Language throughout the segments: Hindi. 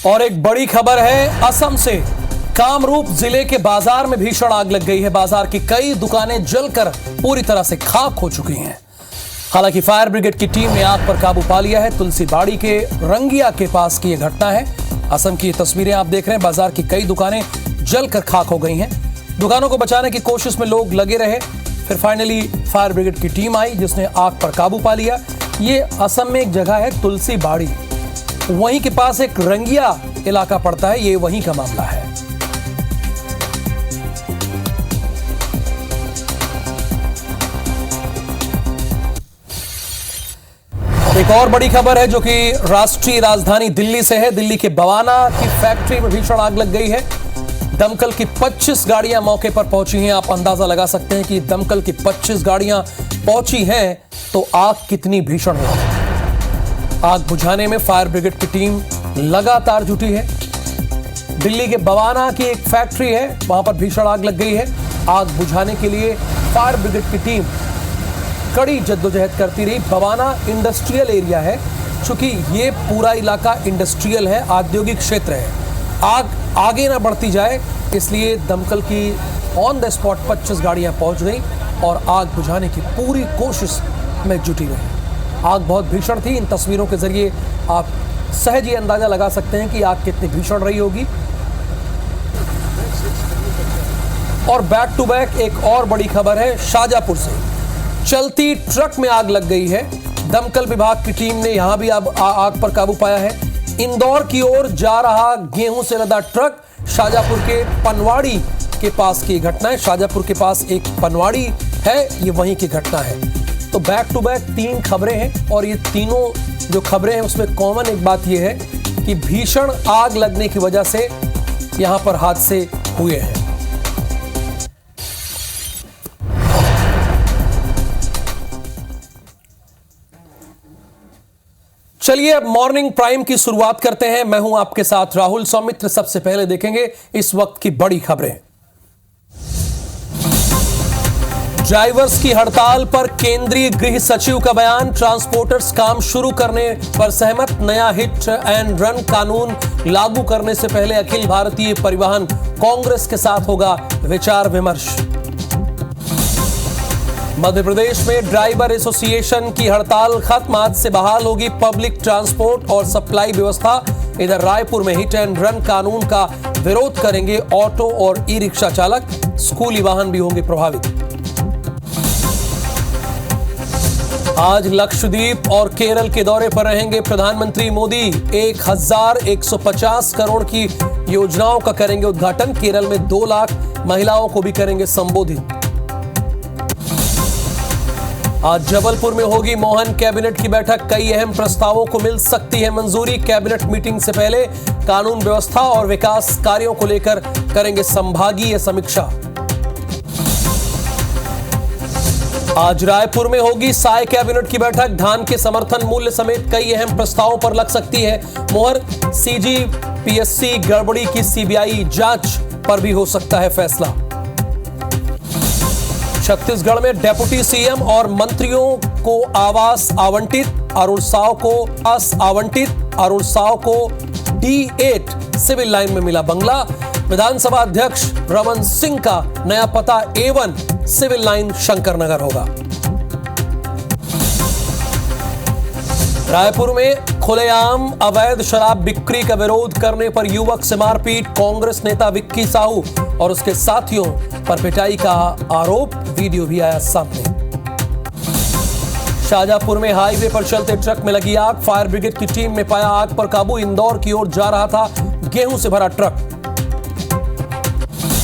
और एक बड़ी खबर है असम से। कामरूप जिले के बाजार में भीषण आग लग गई है। बाजार की कई दुकानें जलकर पूरी तरह से खाक हो चुकी हैं। हालांकि फायर ब्रिगेड की टीम ने आग पर काबू पा लिया है। तुलसीबाड़ी के रंगिया के पास की यह घटना है। असम की ये तस्वीरें आप देख रहे हैं। बाजार की कई दुकानें जलकर खाक हो गई हैं। दुकानों को बचाने की कोशिश में लोग लगे रहे, फिर फाइनली फायर ब्रिगेड की टीम आई जिसने आग पर काबू पा लिया। ये असम में एक जगह है तुलसीबाड़ी, वहीं के पास एक रंगिया इलाका पड़ता है। ये वहीं का मामला है। एक और बड़ी खबर है जो कि राष्ट्रीय राजधानी दिल्ली से है। दिल्ली के बवाना की फैक्ट्री में भीषण आग लग गई है। दमकल की 25 गाड़ियां मौके पर पहुंची हैं। आप अंदाजा लगा सकते हैं कि दमकल की 25 गाड़ियां पहुंची हैं तो आग कितनी भीषण होगी। आग बुझाने में फायर ब्रिगेड की टीम लगातार जुटी है। दिल्ली के बवाना की एक फैक्ट्री है, वहां पर भीषण आग लग गई है। आग बुझाने के लिए फायर ब्रिगेड की टीम कड़ी जद्दोजहद करती रही। बवाना इंडस्ट्रियल एरिया है, चूंकि ये पूरा इलाका इंडस्ट्रियल है, औद्योगिक क्षेत्र है। आग आगे ना बढ़ती जाए इसलिए दमकल की ऑन द स्पॉट 25 गाड़ियां पहुंच गई और आग बुझाने की पूरी कोशिश में जुटी रही। आग बहुत भीषण थी। इन तस्वीरों के जरिए आप सहज ही अंदाजा लगा सकते हैं कि आग कितनी भीषण रही होगी। और बैक टू बैक एक और बड़ी खबर है शाजापुर से। चलती ट्रक में आग लग गई है। दमकल विभाग की टीम ने यहां भी आग पर काबू पाया है। इंदौर की ओर जा रहा गेहूं से लदा ट्रक शाजापुर के पनवाड़ी के पास की घटना है। शाजापुर के पास एक पनवाड़ी है, ये वहीं की घटना है। तो बैक टू बैक 3 खबरें हैं और ये तीनों जो खबरें हैं उसमें कॉमन एक बात यह है कि भीषण आग लगने की वजह से यहां पर हादसे हुए हैं। चलिए अब मॉर्निंग प्राइम की शुरुआत करते हैं। मैं हूं आपके साथ राहुल सौमित्र। सबसे पहले देखेंगे इस वक्त की बड़ी खबरें। ड्राइवर्स की हड़ताल पर केंद्रीय गृह सचिव का बयान। ट्रांसपोर्टर्स काम शुरू करने पर सहमत। नया हिट एंड रन कानून लागू करने से पहले अखिल भारतीय परिवहन कांग्रेस के साथ होगा विचार विमर्श। मध्य प्रदेश में ड्राइवर एसोसिएशन की हड़ताल खत्म। आज से बहाल होगी पब्लिक ट्रांसपोर्ट और सप्लाई व्यवस्था। इधर रायपुर में हिट एंड रन कानून का विरोध करेंगे ऑटो और ई रिक्शा चालक। स्कूली वाहन भी होंगे प्रभावित। आज लक्षद्वीप और केरल के दौरे पर रहेंगे प्रधानमंत्री मोदी। 1150 करोड़ की योजनाओं का करेंगे उद्घाटन। केरल में 2 लाख महिलाओं को भी करेंगे संबोधित। आज जबलपुर में होगी मोहन कैबिनेट की बैठक। कई अहम प्रस्तावों को मिल सकती है मंजूरी। कैबिनेट मीटिंग से पहले कानून व्यवस्था और विकास कार्यों को लेकर करेंगे संभागीय समीक्षा। आज रायपुर में होगी साय कैबिनेट की बैठक। धान के समर्थन मूल्य समेत कई अहम प्रस्तावों पर लग सकती है मोहर। सीजीपीएससी गड़बड़ी की सीबीआई जांच पर भी हो सकता है फैसला। छत्तीसगढ़ में डेप्यूटी सीएम और मंत्रियों को आवास आवंटित। अरुण साव को अरुण साव को D8 सिविल लाइन में मिला बंगला। विधानसभा अध्यक्ष रमन सिंह का नया पता A1 civil line Shankar Nagar होगा। रायपुर में खुलेआम अवैध शराब बिक्री का विरोध करने पर युवक से मारपीट। कांग्रेस नेता विक्की साहू और उसके साथियों पर पिटाई का आरोप। वीडियो भी आया सामने। शाजापुर में हाईवे पर चलते ट्रक में लगी आग। फायर ब्रिगेड की टीम ने पाया आग पर काबू। इंदौर की ओर जा रहा था गेहूं से भरा ट्रक।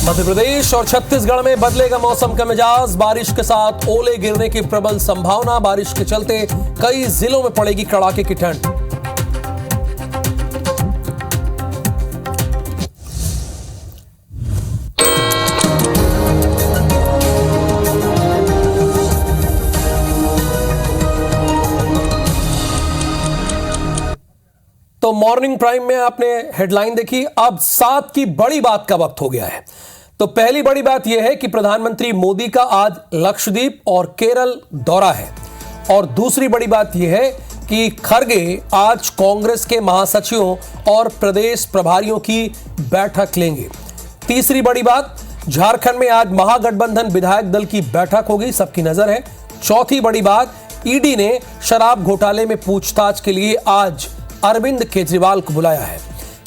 मध्य प्रदेश और छत्तीसगढ़ में बदलेगा मौसम का मिजाज। बारिश के साथ ओले गिरने की प्रबल संभावना। बारिश के चलते कई जिलों में पड़ेगी कड़ाके की ठंड। तो मॉर्निंग प्राइम में आपने हेडलाइन देखी। अब 7 की बड़ी बात का वक्त हो गया है। तो पहली बड़ी बात यह है कि प्रधानमंत्री मोदी का आज लक्षद्वीप और केरल दौरा है। और दूसरी बड़ी बात यह है कि खरगे आज कांग्रेस के महासचिवों और प्रदेश प्रभारियों की बैठक लेंगे। तीसरी बड़ी बात, झारखंड में आज महागठबंधन विधायक दल की बैठक होगी, सबकी नजर है। चौथी बड़ी बात, ईडी ने शराब घोटाले में पूछताछ के लिए आज अरविंद केजरीवाल को बुलाया है।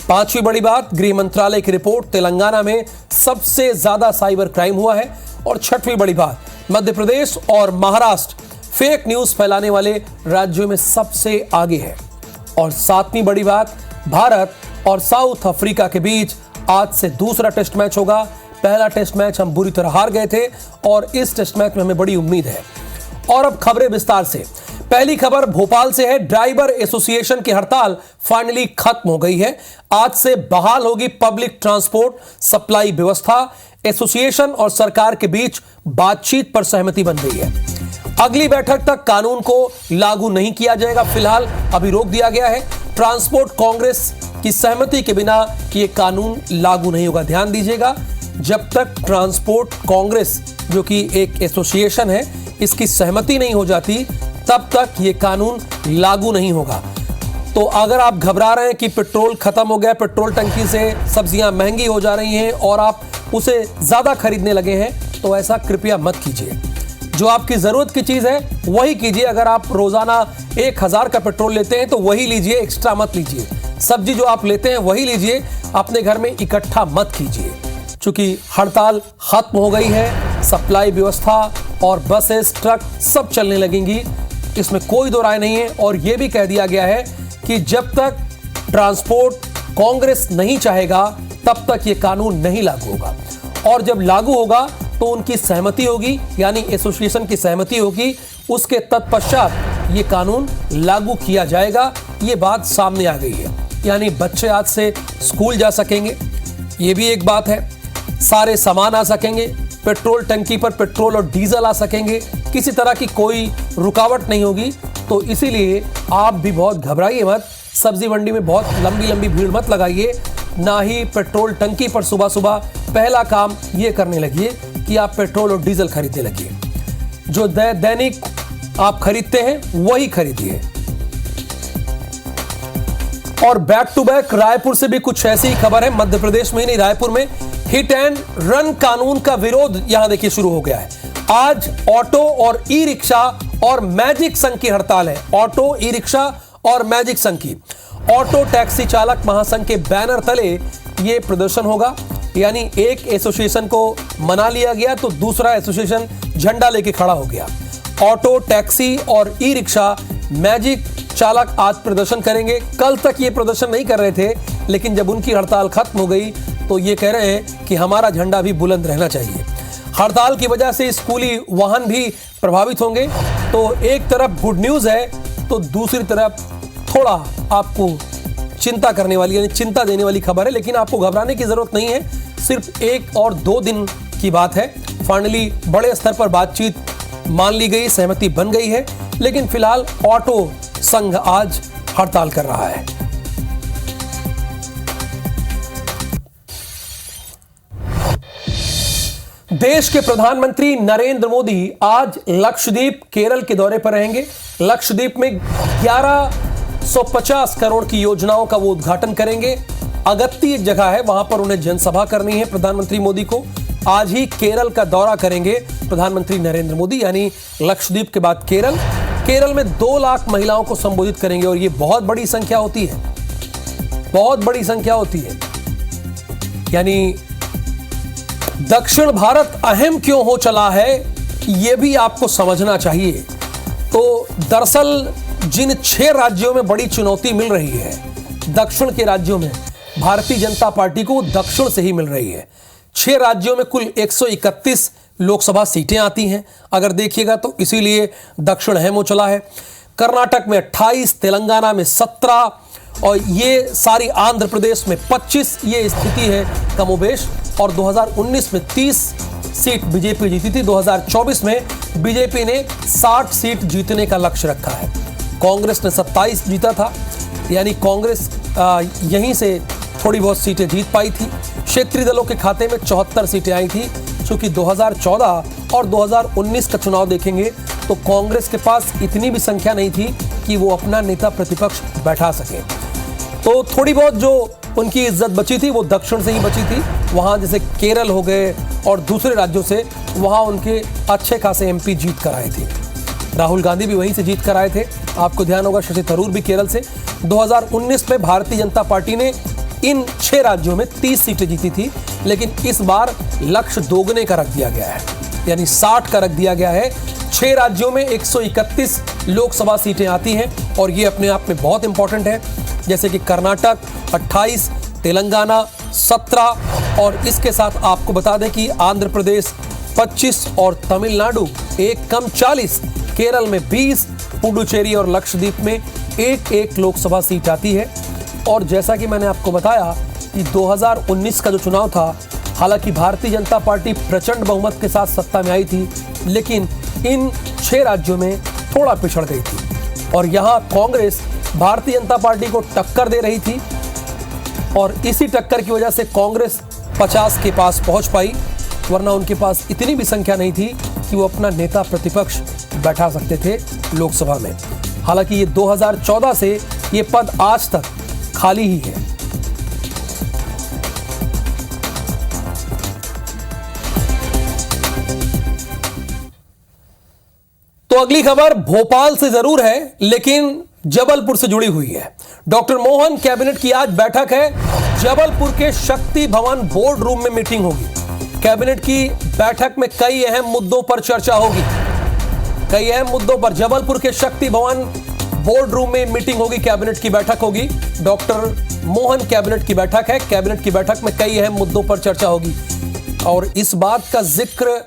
पांचवी बड़ी बात, गृह मंत्रालय की रिपोर्ट, तेलंगाना में सबसे ज्यादा साइबर क्राइम हुआ है। और छठवीं बड़ी बात, मध्य प्रदेश और महाराष्ट्र फेक न्यूज फैलाने वाले राज्यों में सबसे आगे है। और सातवीं बड़ी बात, भारत और साउथ अफ्रीका के बीच आज से दूसरा टेस्ट मैच होगा। पहला टेस्ट मैच हम बुरी तरह हार गए थे और इस टेस्ट मैच में हमें बड़ी उम्मीद है। और अब खबरें विस्तार से। पहली खबर भोपाल से है। ड्राइवर एसोसिएशन की हड़ताल फाइनली खत्म हो गई है। आज से बहाल होगी पब्लिक ट्रांसपोर्ट सप्लाई व्यवस्था। एसोसिएशन और सरकार के बीच बातचीत पर सहमति बन गई है। अगली बैठक तक कानून को लागू नहीं किया जाएगा, फिलहाल अभी रोक दिया गया है। ट्रांसपोर्ट कांग्रेस की सहमति के बिना ये कानून लागू नहीं होगा। ध्यान दीजिएगा, जब तक ट्रांसपोर्ट कांग्रेस जो कि एक एसोसिएशन है इसकी सहमति नहीं हो जाती तब तक ये कानून लागू नहीं होगा। तो अगर आप घबरा रहे हैं कि पेट्रोल खत्म हो गया, पेट्रोल टंकी से सब्जियां महंगी हो जा रही हैं और आप उसे ज्यादा खरीदने लगे हैं, तो ऐसा कृपया मत कीजिए। जो आपकी जरूरत की चीज है वही कीजिए। अगर आप रोजाना 1000 का पेट्रोल लेते हैं तो वही लीजिए, एक्स्ट्रा मत लीजिए। सब्जी जो आप लेते हैं वही लीजिए, अपने घर में इकट्ठा मत कीजिए। चूंकि हड़ताल खत्म हो गई है, सप्लाई व्यवस्था और बसेस ट्रक सब चलने लगेंगी, इसमें कोई दो राय नहीं है। और यह भी कह दिया गया है कि जब तक ट्रांसपोर्ट कांग्रेस नहीं चाहेगा तब तक यह कानून नहीं लागू होगा। और जब लागू होगा तो उनकी सहमति होगी, यानी एसोसिएशन की सहमति होगी, उसके तत्पश्चात ये कानून लागू किया जाएगा। ये बात सामने आ गई है, यानी बच्चे आज से स्कूल जा सकेंगे, ये भी एक बात है। सारे सामान आ सकेंगे, पेट्रोल टंकी पर पेट्रोल और डीजल आ सकेंगे, किसी तरह की कोई रुकावट नहीं होगी। तो इसीलिए आप भी बहुत घबराइए मत, सब्जी मंडी में बहुत लंबी लंबी भीड़ मत लगाइए, ना ही पेट्रोल टंकी पर सुबह सुबह पहला काम ये करने लगिए कि आप पेट्रोल और डीजल खरीदने लगिए। जो दैनिक आप खरीदते हैं वही खरीदिए। और बैक टू बैक रायपुर से भी कुछ ऐसी ही खबर है। मध्य प्रदेश में ही नहीं, रायपुर में हिट एंड रन कानून का विरोध यहां देखिए शुरू हो गया है। आज ऑटो और ई रिक्शा और मैजिक संघ की हड़ताल है। ऑटो, ई रिक्शा और मैजिक संघ की। ऑटो टैक्सी चालक महासंघ के बैनर तले यह प्रदर्शन होगा, यानी एक एसोसिएशन को मना लिया गया तो दूसरा एसोसिएशन झंडा लेके खड़ा हो गया। ऑटो, टैक्सी और ई रिक्शा, मैजिक चालक आज प्रदर्शन करेंगे। कल तक ये प्रदर्शन नहीं कर रहे थे, लेकिन जब उनकी हड़ताल खत्म हो गई तो ये कह रहे हैं कि हमारा झंडा भी बुलंद रहना चाहिए। हड़ताल की वजह से स्कूली वाहन भी प्रभावित होंगे। तो एक तरफ गुड न्यूज है तो दूसरी तरफ थोड़ा आपको चिंता करने वाली, यानी चिंता देने वाली खबर है। लेकिन आपको घबराने की जरूरत नहीं है, सिर्फ 1 और 2 दिन की बात है। फाइनली बड़े स्तर पर बातचीत मान ली गई, सहमति बन गई है। लेकिन फिलहाल ऑटो संघ आज हड़ताल कर रहा है। देश के प्रधानमंत्री नरेंद्र मोदी आज लक्षद्वीप, केरल के दौरे पर रहेंगे। लक्षद्वीप में 1150 करोड़ की योजनाओं का वो उद्घाटन करेंगे। अगत्ती एक जगह है, वहां पर उन्हें जनसभा करनी है प्रधानमंत्री मोदी को। आज ही केरल का दौरा करेंगे प्रधानमंत्री नरेंद्र मोदी, यानी लक्षद्वीप के बाद केरल। केरल में 2 लाख महिलाओं को संबोधित करेंगे और ये बहुत बड़ी संख्या होती है, बहुत बड़ी संख्या होती है। यानी दक्षिण भारत अहम क्यों हो चला है, यह भी आपको समझना चाहिए। तो दरअसल जिन 6 राज्यों में बड़ी चुनौती मिल रही है, दक्षिण के राज्यों में भारतीय जनता पार्टी को दक्षिण से ही मिल रही है। 6 राज्यों में कुल 131 लोकसभा सीटें आती हैं अगर देखिएगा तो, इसीलिए दक्षिण अहम हो चला है। कर्नाटक में 28, तेलंगाना में 17 और ये सारी आंध्र प्रदेश में 25 ये स्थिति है कमोबेश। और 2019 में 30 सीट बीजेपी जीती थी। 2024 में बीजेपी ने 60 सीट जीतने का लक्ष्य रखा है। कांग्रेस ने 27 जीता था, यानी कांग्रेस यहीं से थोड़ी बहुत सीटें जीत पाई थी। क्षेत्रीय दलों के खाते में 74 सीटें आई थी। चूंकि 2014 और 2019 का चुनाव देखेंगे तो कांग्रेस के पास इतनी भी संख्या नहीं थी कि वो अपना नेता प्रतिपक्ष बैठा सके। तो थोड़ी बहुत जो उनकी इज्जत बची थी वो दक्षिण से ही बची थी। वहाँ जैसे केरल हो गए और दूसरे राज्यों से वहाँ उनके अच्छे खासे एमपी जीत कर आए थे। राहुल गांधी भी वहीं से जीत कर आए थे। आपको ध्यान होगा शशि थरूर भी केरल से। 2019 में भारतीय जनता पार्टी ने इन 6 राज्यों में 30 सीटें जीती थी, लेकिन इस बार लक्ष्य दोगुने का रख दिया गया है, यानी 60 का रख दिया गया है। 6 राज्यों में 131 लोकसभा सीटें आती हैं और ये अपने आप में बहुत इंपॉर्टेंट है, जैसे कि कर्नाटक 28, तेलंगाना 17 और इसके साथ आपको बता दें कि आंध्र प्रदेश 25 और तमिलनाडु एक कम 40, केरल में 20, पुडुचेरी और लक्षद्वीप में एक लोकसभा सीट आती है। और जैसा कि मैंने आपको बताया कि 2019 का जो चुनाव था, हालांकि भारतीय जनता पार्टी प्रचंड बहुमत के साथ सत्ता में आई थी, लेकिन इन 6 राज्यों में थोड़ा पिछड़ गई थी और यहां कांग्रेस भारतीय जनता पार्टी को टक्कर दे रही थी और इसी टक्कर की वजह से कांग्रेस 50 के पास पहुंच पाई, वरना उनके पास इतनी भी संख्या नहीं थी कि वो अपना नेता प्रतिपक्ष बैठा सकते थे लोकसभा में। हालांकि ये 2014 से ये पद आज तक खाली ही है। तो अगली खबर भोपाल से जरूर है, लेकिन जबलपुर से जुड़ी हुई है। डॉक्टर मोहन कैबिनेट की आज बैठक है। जबलपुर के शक्ति भवन बोर्ड रूम में मीटिंग होगी। कैबिनेट की बैठक में कई अहम मुद्दों पर चर्चा होगी। कई अहम मुद्दों पर जबलपुर के शक्ति भवन बोर्ड रूम में मीटिंग होगी, कैबिनेट की बैठक होगी। डॉक्टर मोहन कैबिनेट की बैठक है। कैबिनेट की बैठक में कई अहम मुद्दों पर चर्चा होगी और इस बात का जिक्र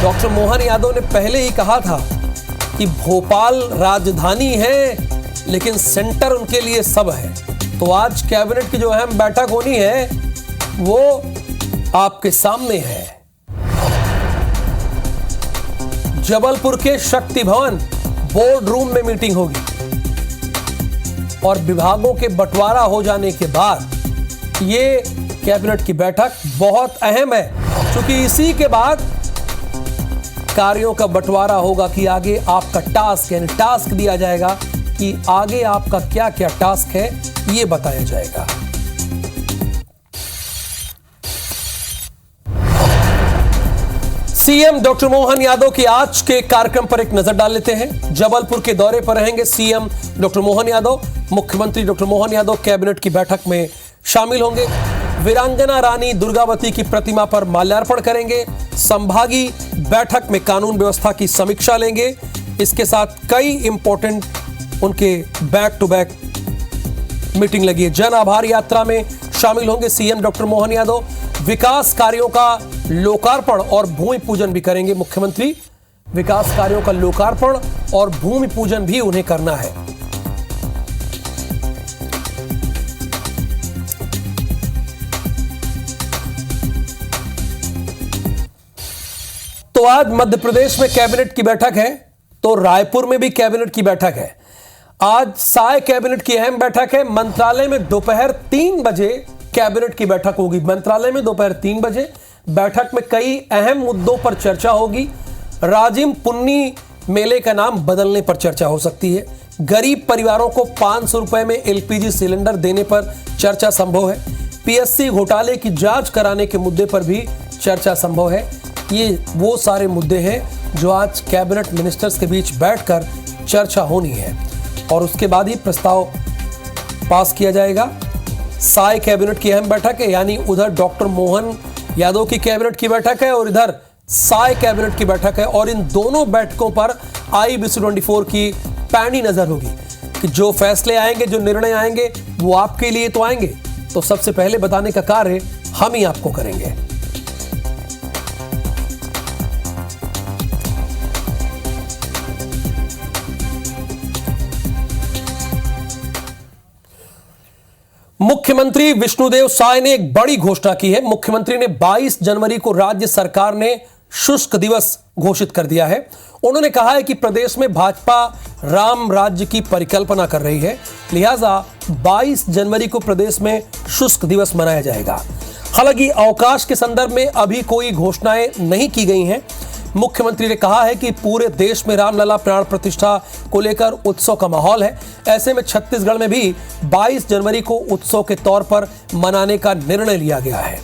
डॉक्टर मोहन यादव ने पहले ही कहा था कि भोपाल राजधानी है, लेकिन सेंटर उनके लिए सब है। तो आज कैबिनेट की जो अहम बैठक होनी है वो आपके सामने है। जबलपुर के शक्ति भवन बोर्ड रूम में मीटिंग होगी और विभागों के बंटवारा हो जाने के बाद ये कैबिनेट की बैठक बहुत अहम है, क्योंकि इसी के बाद कार्यों का बंटवारा होगा कि आगे आपका टास्क, यानी टास्क दिया जाएगा कि आगे आपका क्या क्या टास्क है, ये बताया जाएगा। सीएम डॉक्टर मोहन यादव के आज के कार्यक्रम पर एक नजर डाल लेते हैं। जबलपुर के दौरे पर रहेंगे सीएम डॉक्टर मोहन यादव। मुख्यमंत्री डॉक्टर मोहन यादव कैबिनेट की बैठक में शामिल होंगे। वीरांगना रानी दुर्गावती की प्रतिमा पर माल्यार्पण करेंगे। संभागीय बैठक में कानून व्यवस्था की समीक्षा लेंगे। इसके साथ कई इंपॉर्टेंट उनके बैक टू बैक मीटिंग लगी है। जन आभार यात्रा में शामिल होंगे सीएम डॉक्टर मोहन यादव। विकास कार्यों का लोकार्पण और भूमि पूजन भी करेंगे मुख्यमंत्री। विकास कार्यों का लोकार्पण और भूमि पूजन भी उन्हें करना है। तो आज मध्य प्रदेश में कैबिनेट की बैठक है, तो रायपुर में भी कैबिनेट की बैठक है। आज साय कैबिनेट की अहम बैठक है। मंत्रालय में दोपहर 3 बजे कैबिनेट की बैठक होगी। मंत्रालय में दोपहर 3 बजे बैठक में कई अहम मुद्दों पर चर्चा होगी। राजिम पुन्नी मेले का नाम बदलने पर चर्चा हो सकती है। गरीब परिवारों को 500 रुपए में एलपीजी सिलेंडर देने पर चर्चा संभव है। पीएससी घोटाले की जांच कराने के मुद्दे पर भी चर्चा संभव है। ये वो सारे मुद्दे हैं जो आज कैबिनेट मिनिस्टर्स के बीच बैठकर चर्चा होनी है और उसके बाद ही प्रस्ताव पास किया जाएगा। साय कैबिनेट की अहम बैठक है, यानी उधर डॉक्टर मोहन यादव की कैबिनेट की बैठक है और इधर साय कैबिनेट की बैठक है और इन दोनों बैठकों पर IBC24 की पैनी नजर होगी कि जो फैसले आएंगे, जो निर्णय आएंगे वो आपके लिए तो आएंगे, तो सबसे पहले बताने का कार्य हम ही आपको करेंगे। मुख्यमंत्री विष्णुदेव साय ने एक बड़ी घोषणा की है। मुख्यमंत्री ने 22 जनवरी को राज्य सरकार ने शुष्क दिवस घोषित कर दिया है। उन्होंने कहा है कि प्रदेश में भाजपा राम राज्य की परिकल्पना कर रही है, लिहाजा 22 जनवरी को प्रदेश में शुष्क दिवस मनाया जाएगा। हालांकि अवकाश के संदर्भ में अभी कोई घोषणाएं नहीं की गई हैं। मुख्यमंत्री ने कहा है कि पूरे देश में रामलला प्राण प्रतिष्ठा को लेकर उत्सव का माहौल है। ऐसे में छत्तीसगढ़ में भी 22 जनवरी को उत्सव के तौर पर मनाने का निर्णय लिया गया है।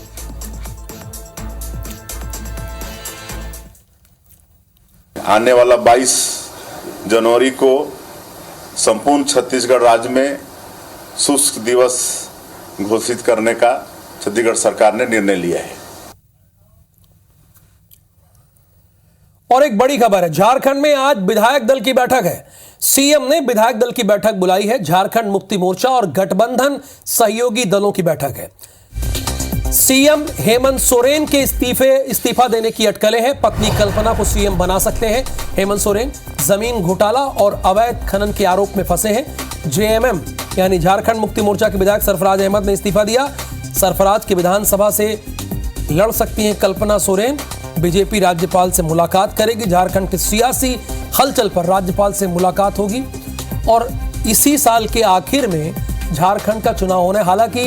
आने वाला 22 जनवरी को संपूर्ण छत्तीसगढ़ राज्य में शुष्क दिवस घोषित करने का छत्तीसगढ़ सरकार ने निर्णय लिया है। और एक बड़ी खबर है, झारखंड में आज विधायक दल की बैठक है। सीएम ने विधायक दल की बैठक बुलाई है। झारखंड मुक्ति मोर्चा और गठबंधन सहयोगी दलों की बैठक है। सीएम हेमंत सोरेन के इस्तीफा देने की अटकलें हैं। पत्नी कल्पना को सीएम बना सकते हैं हेमंत सोरेन। जमीन घोटाला और अवैध खनन के आरोप में फंसे हैं। जेएमएम यानी झारखंड मुक्ति मोर्चा के विधायक सरफराज अहमद ने इस्तीफा दिया। सरफराज की विधानसभा से लड़ सकती हैं कल्पना सोरेन। बीजेपी राज्यपाल से मुलाकात करेगी। झारखंड के सियासी हलचल पर राज्यपाल से मुलाकात होगी और इसी साल के आखिर में झारखंड का चुनाव होना है। हालांकि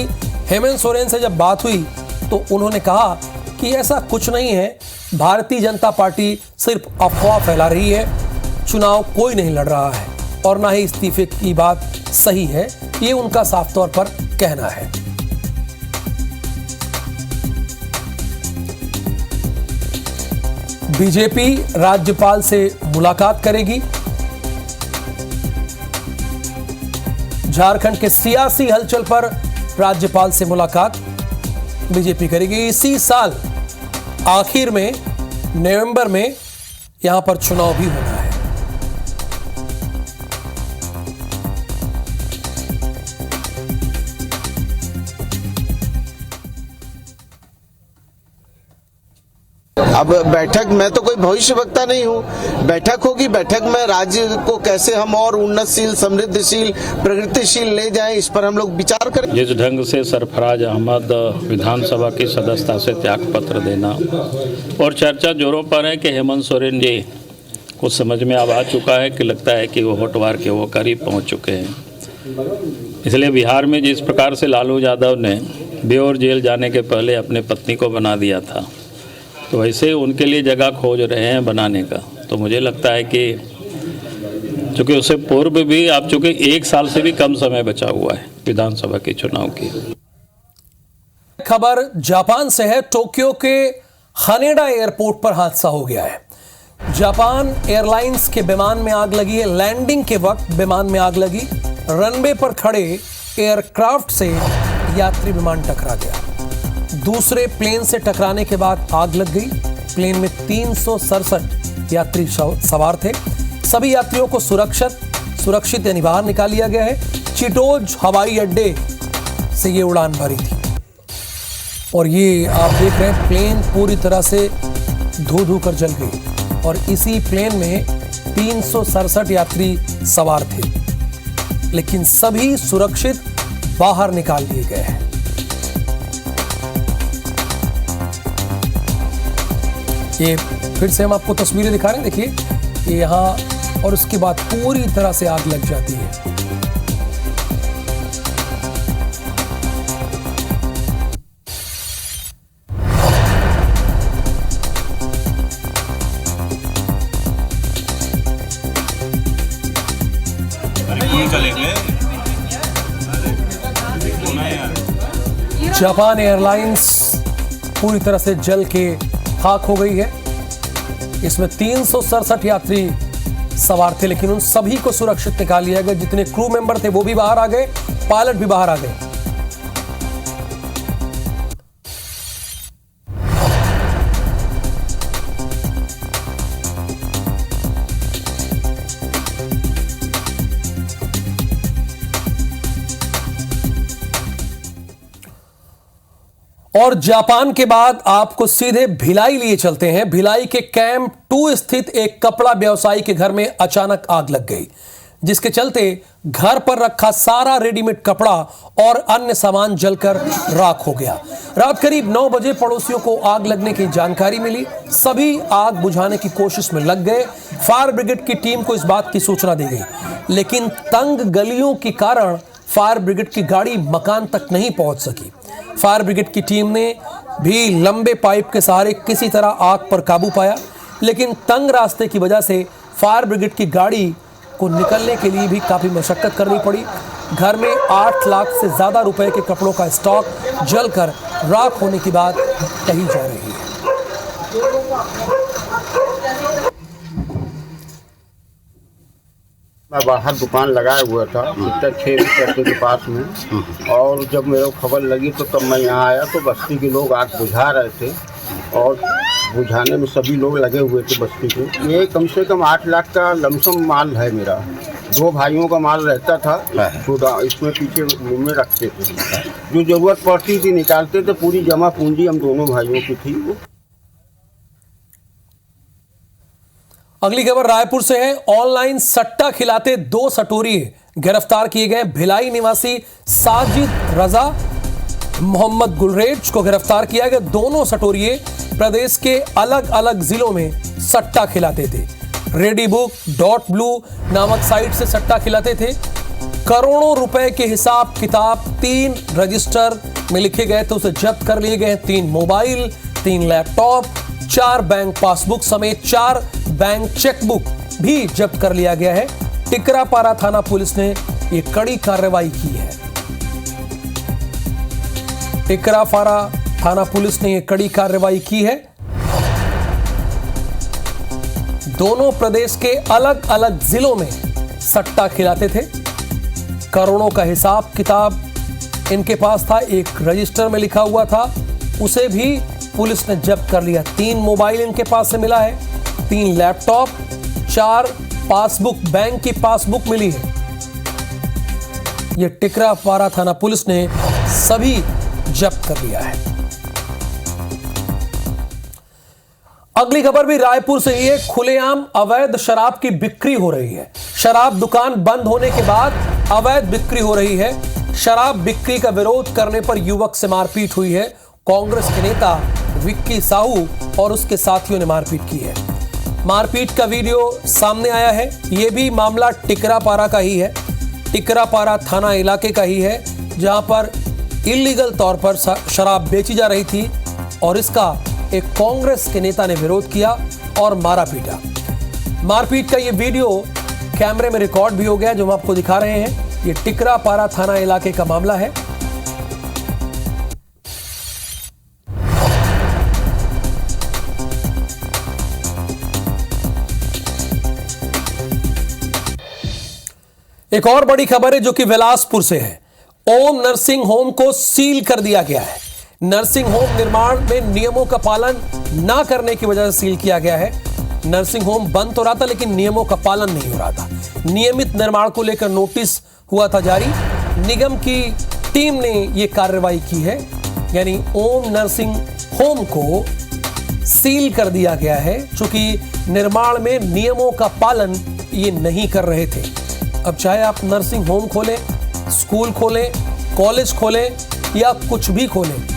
हेमंत सोरेन से जब बात हुई तो उन्होंने कहा कि ऐसा कुछ नहीं है, भारतीय जनता पार्टी सिर्फ अफवाह फैला रही है, चुनाव कोई नहीं लड़ रहा है और ना ही इस्तीफे की बात सही है, ये उनका साफ तौर पर कहना है। बीजेपी राज्यपाल से मुलाकात करेगी। झारखंड के सियासी हलचल पर राज्यपाल से मुलाकात बीजेपी करेगी। इसी साल आखिर में नवंबर में यहां पर चुनाव भी होना है। अब बैठक, मैं तो कोई भविष्यवक्ता नहीं हूँ, बैठक होगी, बैठक में राज्य को कैसे हम और उन्नतशील, समृद्धशील, प्रगतिशील ले जाएं, इस पर हम लोग विचार करें। जिस ढंग से सरफराज अहमद विधानसभा की सदस्यता से त्याग पत्र देना और चर्चा जोरों पर है कि हेमंत सोरेन जी को समझ में अब आ चुका है कि लगता है कि वो होटवार के वो करीब पहुँच चुके हैं। इसलिए बिहार में जिस प्रकार से लालू यादव ने बेओर जेल जाने के पहले अपने पत्नी को बना दिया था, तो वैसे उनके लिए जगह खोज रहे हैं बनाने का। तो मुझे लगता है कि चूँकि उससे पूर्व भी आप चूँकि 1 साल से भी कम समय बचा हुआ है विधानसभा के चुनाव की। खबर जापान से है। टोक्यो के हानेडा एयरपोर्ट पर हादसा हो गया है। जापान एयरलाइंस के विमान में आग लगी है। लैंडिंग के वक्त विमान में आग लगी। रनवे पर खड़े एयरक्राफ्ट से यात्री विमान टकरा गया। दूसरे प्लेन से टकराने के बाद आग लग गई। प्लेन में 367 यात्री सवार थे। सभी यात्रियों को सुरक्षित यानी बाहर निकाल लिया गया है। चिटोज हवाई अड्डे से ये उड़ान भरी थी और ये आप देख रहे हैं प्लेन पूरी तरह से धो कर जल गई और इसी प्लेन में 367 यात्री सवार थे, लेकिन सभी सुरक्षित बाहर निकाल लिए गए हैं। ये फिर से हम आपको तस्वीरें दिखा रहे हैं। देखिए ये यहाँ और उसके बाद पूरी तरह से आग लग जाती है। जापान एयरलाइंस पूरी तरह से जल के खाक हो गई है। इसमें 367 यात्री सवार थे, लेकिन उन सभी को सुरक्षित निकाल लिया गया। जितने क्रू मेंबर थे वो भी बाहर आ गए, पायलट भी बाहर आ गए। और जापान के बाद आपको सीधे भिलाई लिए चलते हैं। भिलाई के कैंप 2 स्थित एक कपड़ा व्यवसायी के घर में अचानक आग लग गई, जिसके चलते घर पर रखा सारा रेडीमेड कपड़ा और अन्य सामान जलकर राख हो गया। रात करीब 9 बजे पड़ोसियों को आग लगने की जानकारी मिली। सभी आग बुझाने की कोशिश में लग गए। फायर ब्रिगेड की टीम को इस बात की सूचना दी गई, लेकिन तंग गलियों के कारण फायर ब्रिगेड की गाड़ी मकान तक नहीं पहुंच सकी। फायर ब्रिगेड की टीम ने भी लंबे पाइप के सहारे किसी तरह आग पर काबू पाया। लेकिन तंग रास्ते की वजह से फायर ब्रिगेड की गाड़ी को निकलने के लिए भी काफ़ी मशक्कत करनी पड़ी। घर में 8 लाख से ज़्यादा रुपए के कपड़ों का स्टॉक जलकर राख होने की बात कही जा रही है। मैं बाहर दुकान लगाया हुआ था उत्तर 6 चर्चे के पास में, और जब मेरे को खबर लगी तो तब मैं यहाँ आया तो बस्ती के लोग आग बुझा रहे थे और बुझाने में सभी लोग लगे हुए थे बस्ती को। ये कम से कम 8 लाख का लमसम माल है मेरा। 2 भाइयों का माल रहता था, तो इसमें पीछे में रखते थे, जो ज़रूरत पड़ती थी निकालते थे। पूरी जमा पूंजी हम दोनों भाइयों की थी। वो अगली खबर रायपुर से है। ऑनलाइन सट्टा खिलाते 2 सटोरिये गिरफ्तार किए गए। भिलाई निवासी साजिद रजा, मोहम्मद गुलरेज को गिरफ्तार किया गया। दोनों सटोरिये प्रदेश के अलग अलग जिलों में सट्टा खिलाते थे। रेडीबुक.ब्लू नामक साइट से सट्टा खिलाते थे। करोड़ों रुपए के हिसाब किताब 3 रजिस्टर में लिखे गए थे, उसे जब्त कर लिए गए। 3 मोबाइल, 3 लैपटॉप, 4 बैंक पासबुक समेत 4 बैंक चेकबुक भी जब्त कर लिया गया है। टिकरापारा थाना पुलिस ने यह कड़ी कार्रवाई की है। टिकरापारा थाना पुलिस ने यह कड़ी कार्रवाई की है। दोनों प्रदेश के अलग अलग जिलों में सट्टा खिलाते थे। करोड़ों का हिसाब किताब इनके पास था। एक रजिस्टर में लिखा हुआ था, उसे भी पुलिस ने जब्त कर लिया। 3 मोबाइल इनके पास से मिला है, 3 लैपटॉप, 4 पासबुक, बैंक की पासबुक मिली है। यह टिकरापारा थाना पुलिस ने सभी जब्त कर लिया है। अगली खबर भी रायपुर से ही है। खुलेआम अवैध शराब की बिक्री हो रही है। शराब दुकान बंद होने के बाद अवैध बिक्री हो रही है। शराब बिक्री का विरोध करने पर युवक से मारपीट हुई है। कांग्रेस के नेता विक्की साहू और उसके साथियों ने मारपीट की है। मारपीट का वीडियो सामने आया है। यह भी मामला टिकरापारा का ही है। टिकरापारा थाना इलाके का ही है, जहां पर इलीगल तौर पर शराब बेची जा रही थी और इसका एक कांग्रेस के नेता ने विरोध किया और मारा पीटा। मारपीट का ये वीडियो कैमरे में रिकॉर्ड भी हो गया, जो हम आपको दिखा रहे हैं। ये टिकरापारा थाना इलाके का मामला है। एक और बड़ी खबर है जो कि बिलासपुर से है। ओम नर्सिंग होम को सील कर दिया गया है। नर्सिंग होम निर्माण में नियमों का पालन ना करने की वजह से सील किया गया है। नर्सिंग होम बंद तो रहा था, लेकिन नियमों का पालन नहीं हो रहा था। नियमित निर्माण को लेकर नोटिस हुआ था जारी। निगम की टीम ने यह कार्रवाई की है, यानी ओम नर्सिंग होम को सील कर दिया गया है, क्योंकि निर्माण में नियमों का पालन ये नहीं कर रहे थे। अब चाहे आप नर्सिंग होम खोलें, स्कूल खोलें, कॉलेज खोलें या कुछ भी खोलें,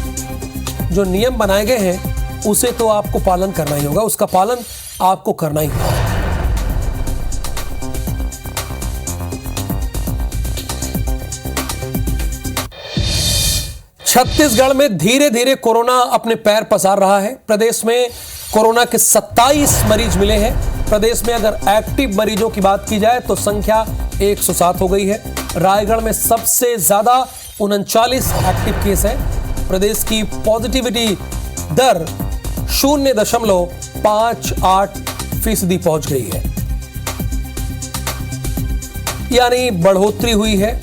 जो नियम बनाए गए हैं उसे तो आपको पालन करना ही होगा। उसका पालन आपको करना ही होगा। छत्तीसगढ़ में धीरे धीरे कोरोना अपने पैर पसार रहा है। प्रदेश में कोरोना के 27 मरीज मिले हैं। प्रदेश में अगर एक्टिव मरीजों की बात की जाए तो संख्या 107 हो गई है। रायगढ़ में सबसे ज्यादा 39 एक्टिव केस है। प्रदेश की पॉजिटिविटी दर 0.58% पहुंच गई है, यानी बढ़ोतरी हुई है।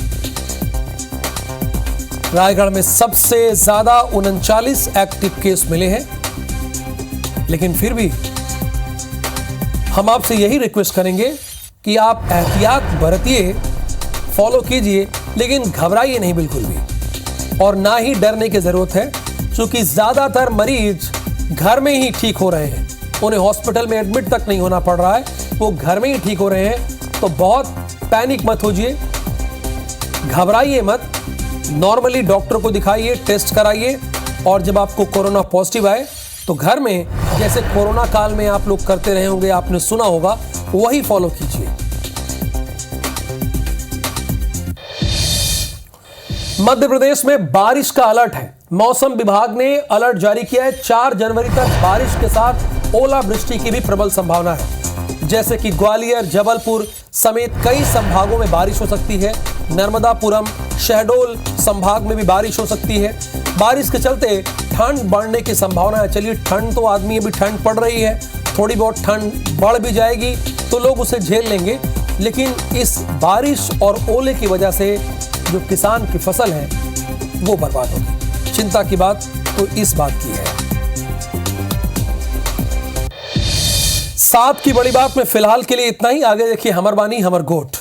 रायगढ़ में सबसे ज्यादा 39 एक्टिव केस मिले हैं। लेकिन फिर भी हम आपसे यही रिक्वेस्ट करेंगे कि आप एहतियात बरतिए, फॉलो कीजिए, लेकिन घबराइए नहीं बिल्कुल भी, और ना ही डरने की जरूरत है, क्योंकि ज्यादातर मरीज घर में ही ठीक हो रहे हैं। उन्हें हॉस्पिटल में एडमिट तक नहीं होना पड़ रहा है, वो घर में ही ठीक हो रहे हैं। तो बहुत पैनिक मत होइए, घबराइए मत। नॉर्मली डॉक्टर को दिखाइए, टेस्ट कराइए, और जब आपको कोरोना पॉजिटिव आए तो घर में जैसे कोरोना काल में आप लोग करते रहे होंगे, आपने सुना होगा, वही फॉलो कीजिए। मध्य प्रदेश में बारिश का अलर्ट है। मौसम विभाग ने अलर्ट जारी किया है। 4 जनवरी तक बारिश के साथ ओलावृष्टि की भी प्रबल संभावना है, जैसे कि ग्वालियर, जबलपुर समेत कई संभागों में बारिश हो सकती है। नर्मदापुरम, शहडोल संभाग में भी बारिश हो सकती है। बारिश के चलते ठंड बढ़ने की संभावना है। चलिए, ठंड तो आदमी अभी ठंड पड़ रही है, थोड़ी बहुत ठंड बढ़ भी जाएगी तो लोग उसे झेल लेंगे, लेकिन इस बारिश और ओले की वजह से जो किसान की फसल है वो बर्बाद होगी। चिंता की बात तो इस बात की है। साथ की बड़ी बात में फिलहाल के लिए इतना ही। आगे देखिए हमर बानी हमर गोट।